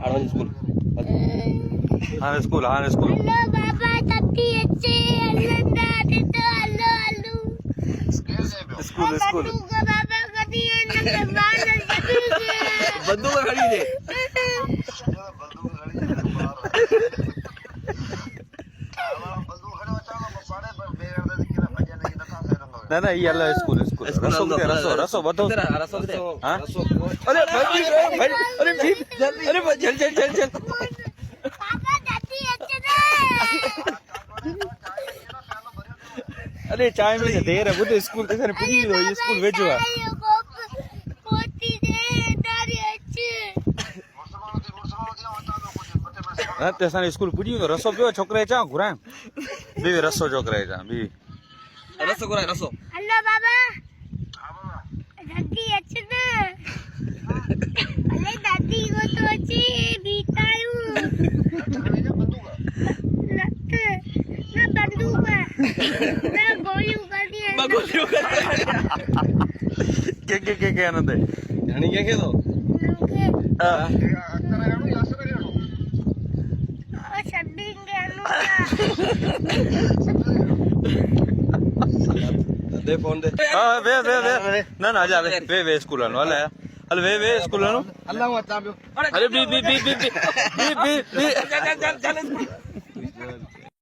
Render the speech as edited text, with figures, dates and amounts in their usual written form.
આડવાની school હાને school hello બાબા તબકી अच्छे અલ્લાહ દે તો hello hello school બાબા કદી એને માર બંદૂક ખડી દે ના ના ઈ અલ્લા સ્કૂલ રસો બધો રસો દે હા? રસો અરે ભાઈ અરે ભીમ અરે જલ બાબા તબકી अच्छे ને અરે ચાય में देर है बुध स्कूल ते ने पीड़ी हो स्कूल भेजवा પોતી દે તારી अच्छे હા તે સાને સ્કૂલ પૂજી તો રસો પીવો છોકરા ચા ઘુરા બી રસો છોકરા ચા બી રસો કરાય રસો હલો બાબા દાદી अच्छे ને અલે દાદી કો તો अच्छे બીતાયું ना बंदूक है ना गोली उगानी है બગોલ્યો કે આનંદ જાણી કે કેતો હા शब्दिंग દે ફોન દે હા વે ના ના જા વે સ્કૂલ નો હાલે વે સ્કૂલ નો અલ્લાહ વાતા અરે બી ચાલ ચાલ